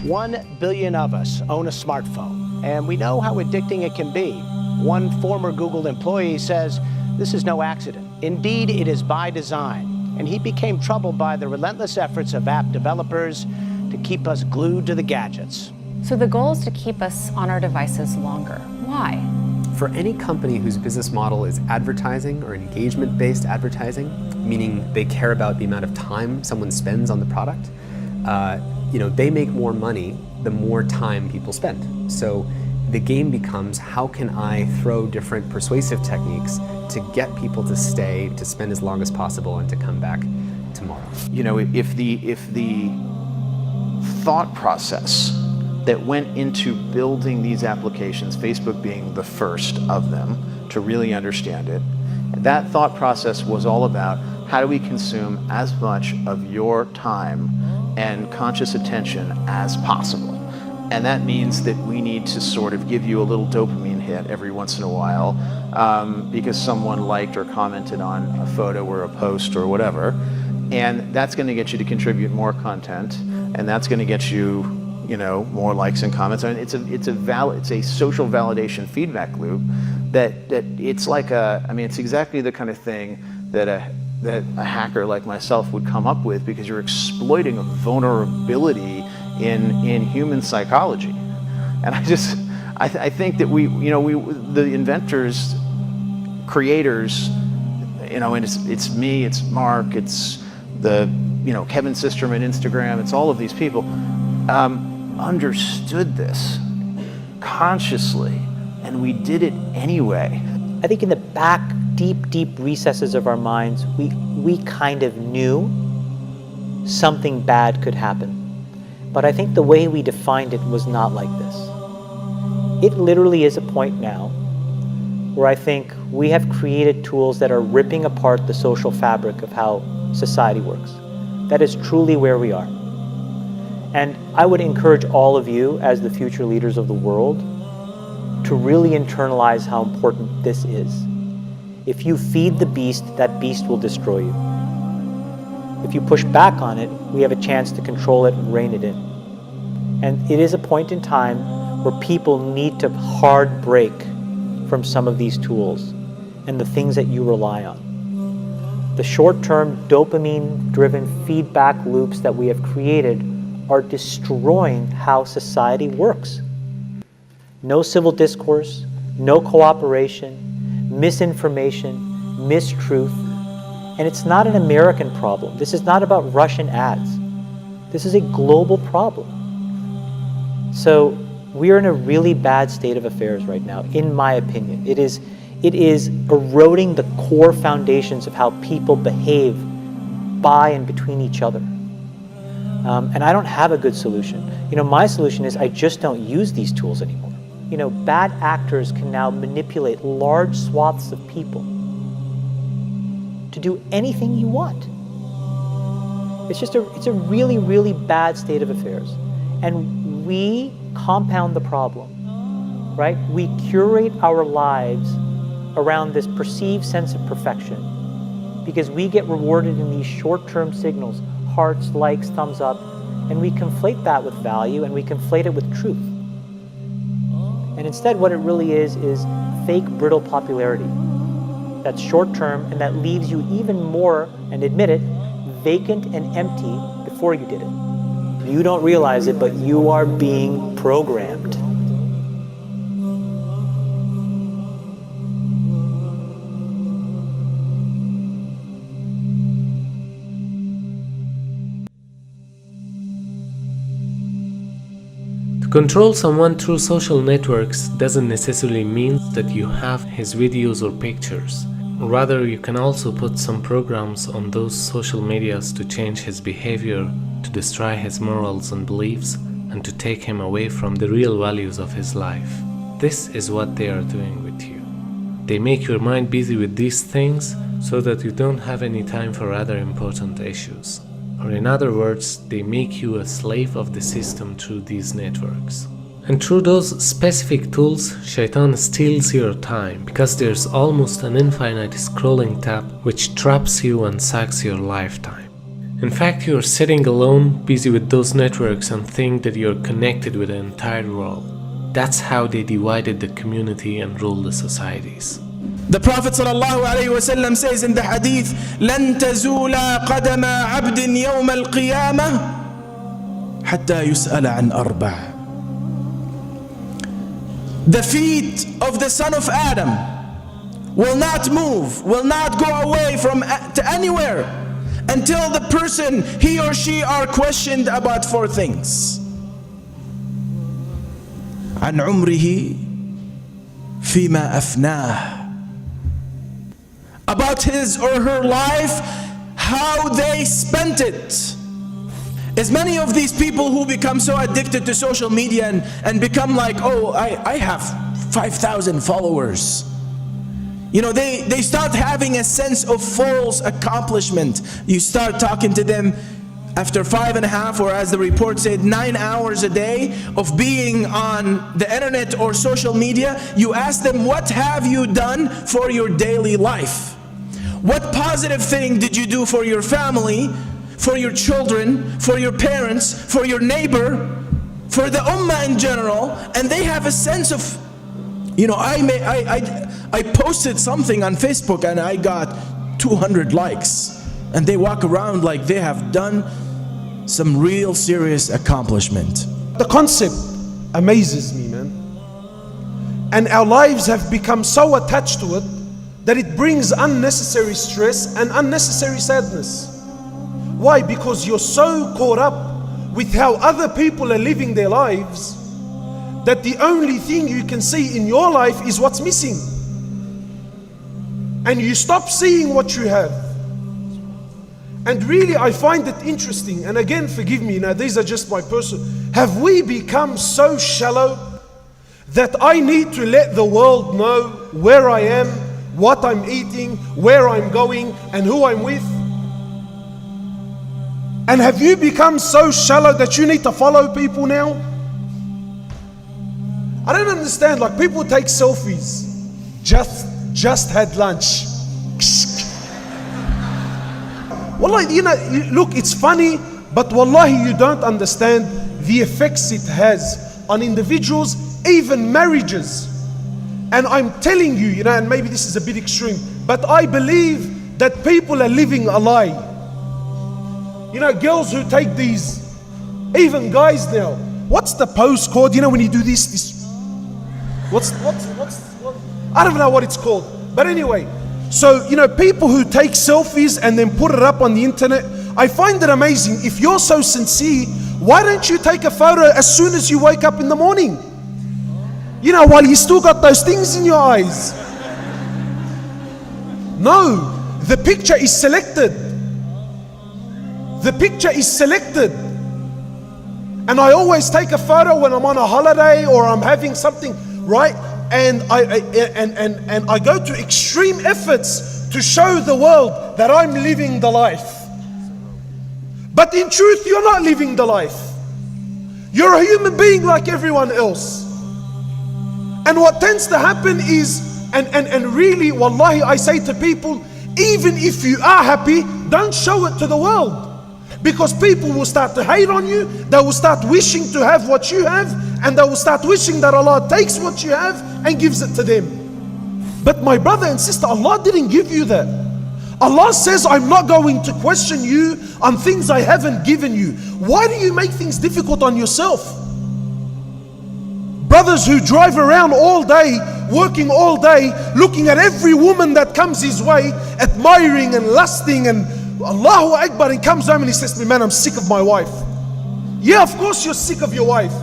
1 billion of us own a smartphone, and we know how addicting it can be. One former Google employee says this is no accident. Indeed, it is by design, and he became troubled by the relentless efforts of app developers to keep us glued to the gadgets. So the goal is to keep us on our devices longer. Why? For any company whose business model is advertising or engagement-based advertising, meaning they care about the amount of time someone spends on the product, they make more money the more time people spend. So the game becomes, how can I throw different persuasive techniques to get people to stay, to spend as long as possible, and to come back tomorrow? If the thought process that went into building these applications, Facebook being the first of them to really understand it, that thought process was all about how do we consume as much of your time and conscious attention as possible. And that means that we need to sort of give you a little dopamine hit every once in a while because someone liked or commented on a photo or a post or whatever. And that's going to get you to contribute more content, and that's going to get you, more likes and comments. I mean, it's a social validation feedback loop that it's like it's exactly the kind of thing that a hacker like myself would come up with, because you're exploiting a vulnerability in human psychology. And I think that the inventors, creators, and it's me, it's Mark, it's the Kevin Systrom at Instagram, it's all of these people, understood this consciously, and we did it anyway. I think in the back, deep recesses of our minds, we kind of knew something bad could happen. But I think the way we defined it was not like this. It literally is a point now where I think we have created tools that are ripping apart the social fabric of how society works. That is truly where we are. And I would encourage all of you, as the future leaders of the world, to really internalize how important this is. If you feed the beast, that beast will destroy you. If you push back on it, we have a chance to control it and rein it in. And it is a point in time where people need to hard break from some of these tools and the things that you rely on. The short-term dopamine-driven feedback loops that we have created are destroying how society works. No civil discourse, no cooperation, misinformation, mistruth. And it's not an American problem. This is not about Russian ads. This is a global problem. So we are in a really bad state of affairs right now, in my opinion. It is eroding the core foundations of how people behave by and between each other. And I don't have a good solution. My solution is I just don't use these tools anymore. Bad actors can now manipulate large swaths of people to do anything you want. It's a really bad state of affairs. And we compound the problem, right? We curate our lives around this perceived sense of perfection because we get rewarded in these short-term signals, hearts, likes, thumbs up, and we conflate that with value and we conflate it with truth. And instead what it really is fake, brittle popularity that's short-term and that leaves you even more, and admit it, vacant and empty before you did it. You don't realize it, but you are being programmed. To control someone through social networks doesn't necessarily mean that you have his videos or pictures. Rather, you can also put some programs on those social medias to change his behavior, to destroy his morals and beliefs, and to take him away from the real values of his life. This is what they are doing with you. They make your mind busy with these things so that you don't have any time for other important issues. Or in other words, they make you a slave of the system through these networks. And through those specific tools, Shaitan steals your time because there's almost an infinite scrolling tab which traps you and sucks your lifetime. In fact, you are sitting alone, busy with those networks, and think that you are connected with the entire world. That's how they divided the community and ruled the societies. The Prophet ﷺ says in the hadith, لَن تَزُولَ قَدَمَ عَبْدٍ يَوْمَ الْقِيَامَةِ حَتَّى يُسْأَلَ عَنْ أَرْبَعٍ. The feet of the son of Adam will not move, will not go away to anywhere until the person, he or she, are questioned about 4 things. عن عمره فيما أفناه. About his or her life, how they spent it. As many of these people who become so addicted to social media and become like, oh, I have 5,000 followers. You know, they start having a sense of false accomplishment. You start talking to them after 5.5, or as the report said, 9 hours a day of being on the internet or social media. You ask them, what have you done for your daily life? What positive thing did you do for your family, for your children, for your parents, for your neighbor, for the ummah in general? And they have a sense of, you know, I posted something on Facebook and I got 200 likes, and they walk around like they have done some real serious accomplishment. The concept amazes me, man. And our lives have become so attached to it that it brings unnecessary stress and unnecessary sadness. Why? Because you're so caught up with how other people are living their lives that the only thing you can see in your life is what's missing. And you stop seeing what you have. And really, I find it interesting, and again, forgive me, now these are just my personal, have we become so shallow that I need to let the world know where I am, what I'm eating, where I'm going, and who I'm with? And have you become so shallow that you need to follow people now? I don't understand, like people take selfies. Just had lunch. Wallahi, you know, look, it's funny, but wallahi, you don't understand the effects it has on individuals, even marriages. And I'm telling you, you know, and maybe this is a bit extreme, but I believe that people are living a lie. You know, girls who take these, even guys now, what's the pose called? You know, when you do this, what? I don't know what it's called. But anyway, so, you know, people who take selfies and then put it up on the internet, I find it amazing. If you're so sincere, why don't you take a photo as soon as you wake up in the morning? You know, while you still got those things in your eyes. No, the picture is selected. The picture is selected. And I always take a photo when I'm on a holiday or I'm having something, right? And I go to extreme efforts to show the world that I'm living the life. But in truth, you're not living the life. You're a human being like everyone else. And what tends to happen is, and really, wallahi, I say to people, even if you are happy, don't show it to the world. Because people will start to hate on you, they will start wishing to have what you have, and they will start wishing that Allah takes what you have and gives it to them. But my brother and sister, Allah didn't give you that. Allah says, I'm not going to question you on things I haven't given you. Why do you make things difficult on yourself? Brothers who drive around all day, working all day, looking at every woman that comes his way, admiring and lusting and Allahu Akbar, and comes home and he says to me, man, I'm sick of my wife. Yeah, of course you're sick of your wife.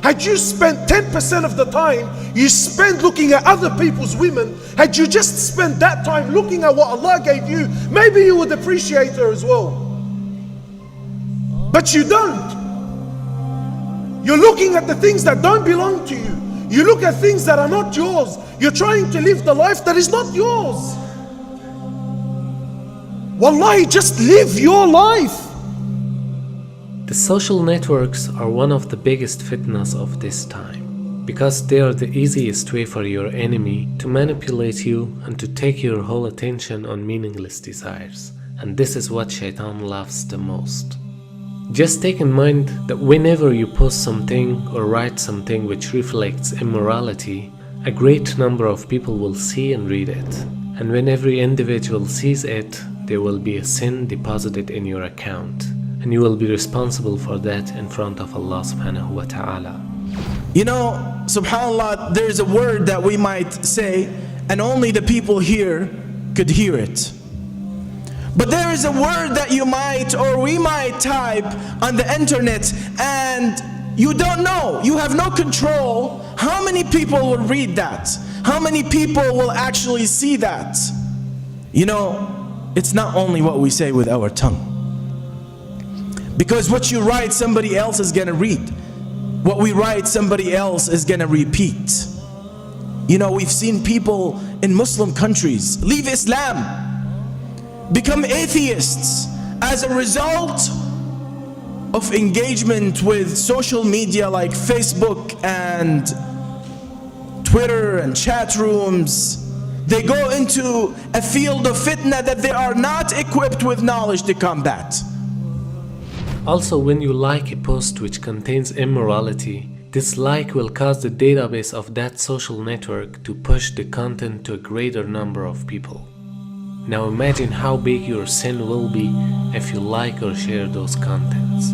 Had you spent 10% of the time you spend looking at other people's women, had you just spent that time looking at what Allah gave you, maybe you would appreciate her as well. But you don't. You're looking at the things that don't belong to you. You look at things that are not yours. You're trying to live the life that is not yours. Wallahi, just live your life. The social networks are one of the biggest fitnas of this time, because they are the easiest way for your enemy to manipulate you and to take your whole attention on meaningless desires, and this is what Shaitan loves the most. Just take in mind that whenever you post something or write something which reflects immorality, a great number of people will see and read it. And when every individual sees it, there will be a sin deposited in your account, and you will be responsible for that in front of Allah subhanahu wa ta'ala. You know, subhanAllah, there's a word that we might say, and only the people here could hear it. But there is a word that you might, or we might type on the internet, and you don't know, you have no control how many people will read that, how many people will actually see that. You know, it's not only what we say with our tongue, because what you write somebody else is gonna read. What we write somebody else is gonna repeat. You know, we've seen people in Muslim countries leave Islam, become atheists as a result of engagement with social media like Facebook and Twitter and chat rooms. They go into a field of fitna that they are not equipped with knowledge to combat. Also, when you like a post which contains immorality, this like will cause the database of that social network to push the content to a greater number of people. Now imagine how big your sin will be if you like or share those contents.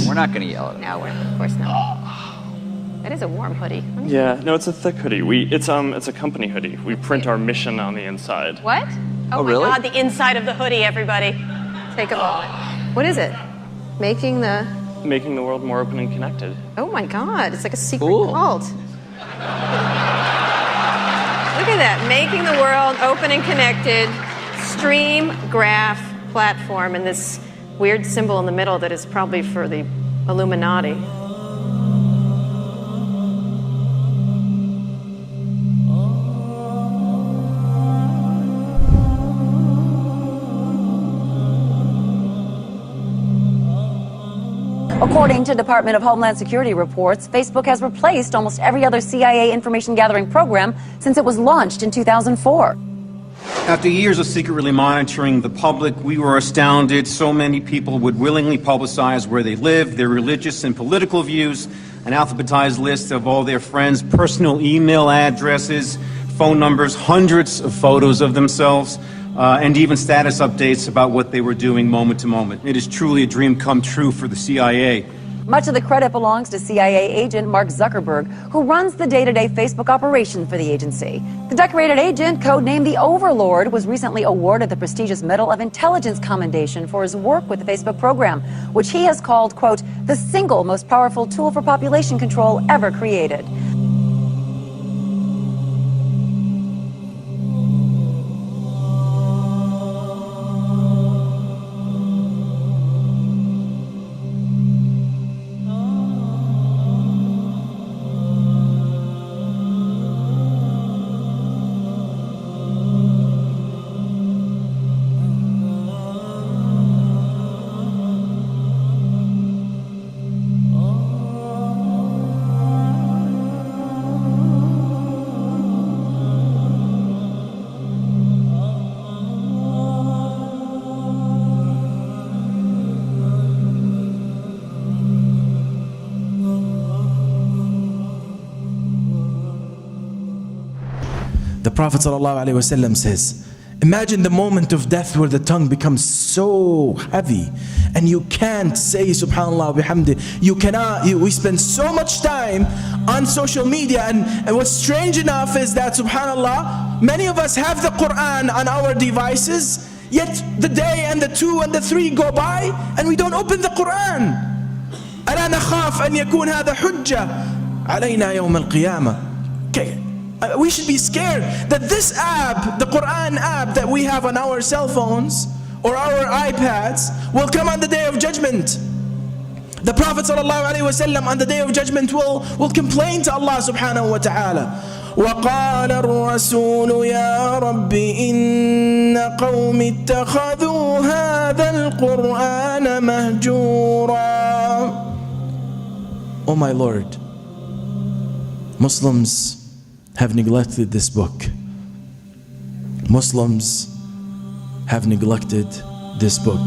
We're not going to yell at him. No, of course not. That is a warm hoodie. Yeah, no, it's a thick hoodie. It's a company hoodie. We print our mission on the inside. What? Oh my really? God, the inside of the hoodie, everybody. Take a moment. What is it? Making the world more open and connected. Oh my God, it's like a secret Cool. cult. Look at that, making the world open and connected, stream graph platform, and this weird symbol in the middle that is probably for the Illuminati. According to Department of Homeland Security reports, Facebook has replaced almost every other CIA information gathering program since it was launched in 2004. After years of secretly monitoring the public, we were astounded so many people would willingly publicize where they live, their religious and political views, an alphabetized list of all their friends' personal email addresses, phone numbers, hundreds of photos of themselves, and even status updates about what they were doing moment to moment. It is truly a dream come true for the CIA. Much of the credit belongs to CIA agent Mark Zuckerberg, who runs the day-to-day Facebook operation for the agency. The decorated agent, codenamed the Overlord, was recently awarded the prestigious Medal of Intelligence Commendation for his work with the Facebook program, which he has called, quote, the single most powerful tool for population control ever created. The Prophet ﷺ says, imagine the moment of death where the tongue becomes so heavy and you can't say subhanallah bihamdi. We spend so much time on social media, and what's strange enough is that subhanallah, many of us have the Quran on our devices, yet the day and the 2 and the 3 go by and we don't open the Quran. ألا نخاف أن يكون هذا حجة علينا يوم القيامة. We should be scared that this app, the Quran app that we have on our cell phones or our iPads, will come on the day of judgment. The Prophet ﷺ on the day of judgment will complain to Allah subhanahu wa ta'ala. وقال الرسول يا رب إن قوم اتخذوا هذا القرآن مهجورا. Oh my Lord, Muslims have neglected this book. Muslims have neglected this book.